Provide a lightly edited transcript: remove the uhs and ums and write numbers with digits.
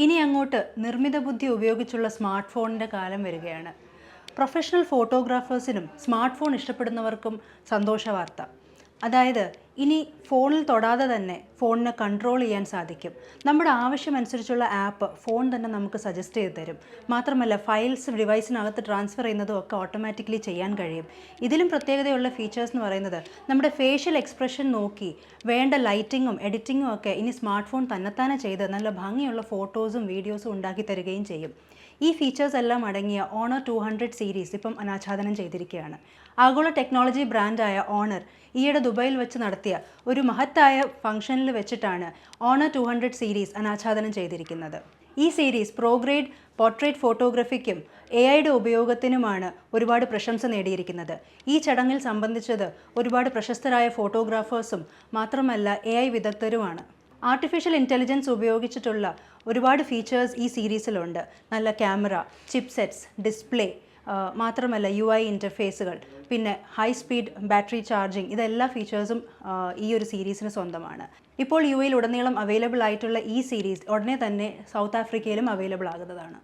ഇനി അങ്ങോട്ട് നിർമ്മിത ബുദ്ധി ഉപയോഗിച്ചുള്ള സ്മാർട്ട് ഫോണിൻ്റെ കാലം വരികയാണ്. പ്രൊഫഷണൽ ഫോട്ടോഗ്രാഫേഴ്സിനും സ്മാർട്ട് ഫോൺ ഇഷ്ടപ്പെടുന്നവർക്കും സന്തോഷ വാർത്ത. അതായത് ഇനി ഫോണിൽ തൊടാതെ തന്നെ ഫോണിനെ കൺട്രോൾ ചെയ്യാൻ സാധിക്കും. നമ്മുടെ ആവശ്യമനുസരിച്ചുള്ള ആപ്പ് ഫോൺ തന്നെ നമുക്ക് സജസ്റ്റ് ചെയ്ത് തരും. മാത്രമല്ല ഫയൽസ് ഡിവൈസിനകത്ത് ട്രാൻസ്ഫർ ചെയ്യുന്നതും ഒക്കെ ഓട്ടോമാറ്റിക്കലി ചെയ്യാൻ കഴിയും. ഇതിലും പ്രത്യേകതയുള്ള ഫീച്ചേഴ്സ് എന്ന് പറയുന്നത് നമ്മുടെ ഫേഷ്യൽ എക്സ്പ്രഷൻ നോക്കി വേണ്ട ലൈറ്റിങ്ങും എഡിറ്റിങ്ങും ഒക്കെ ഇനി സ്മാർട്ട് ഫോൺ തന്നെത്താനെ ചെയ്ത് നല്ല ഭംഗിയുള്ള ഫോട്ടോസും വീഡിയോസും ഉണ്ടാക്കി തരികയും ചെയ്യും. ഈ ഫീച്ചേഴ്സ് എല്ലാം അടങ്ങിയ ഓണർ 200 സീരീസ് ഇപ്പം അനാച്ഛാദനം ചെയ്തിരിക്കുകയാണ്. ആഗോള ടെക്നോളജി ബ്രാൻഡായ ഓണർ ഈയിടെ ദുബായിൽ വെച്ച് നടത്തിയ ഒരു മഹത്തായ ഫംഗ്ഷനിൽ വെച്ചിട്ടാണ് ഓണർ 200 സീരീസ് അനാച്ഛാദനം ചെയ്തിരിക്കുന്നത്. ഈ സീരീസ് പ്രോഗ്രേഡ് പോർട്രേറ്റ് ഫോട്ടോഗ്രഫിക്കും AI ഉപയോഗത്തിനുമാണ് ഒരുപാട് പ്രശംസ നേടിയിരിക്കുന്നത്. ഈ ചടങ്ങിൽ സംബന്ധിച്ചത് ഒരുപാട് പ്രശസ്തരായ ഫോട്ടോഗ്രാഫേഴ്സും മാത്രമല്ല AI വിദഗ്ധരുമാണ്. ആർട്ടിഫിഷ്യൽ ഇൻ്റലിജൻസ് ഉപയോഗിച്ചിട്ടുള്ള ഒരുപാട് ഫീച്ചേഴ്സ് ഈ സീരീസിലുണ്ട്. നല്ല ക്യാമറ, ചിപ്സെറ്റ്സ്, ഡിസ്പ്ലേ, മാത്രമല്ല UI ഇൻ്റർഫേസുകൾ, പിന്നെ ഹൈ സ്പീഡ് ബാറ്ററി ചാർജിങ്, ഇതെല്ലാ ഫീച്ചേഴ്സും ഈ ഒരു സീരീസിന് സ്വന്തമാണ്. ഇപ്പോൾ UAE ഉടനീളം അവൈലബിൾ ആയിട്ടുള്ള ഈ സീരീസ് ഉടനെ തന്നെ സൗത്ത് ആഫ്രിക്കയിലും അവൈലബിൾ ആകുന്നതാണ്.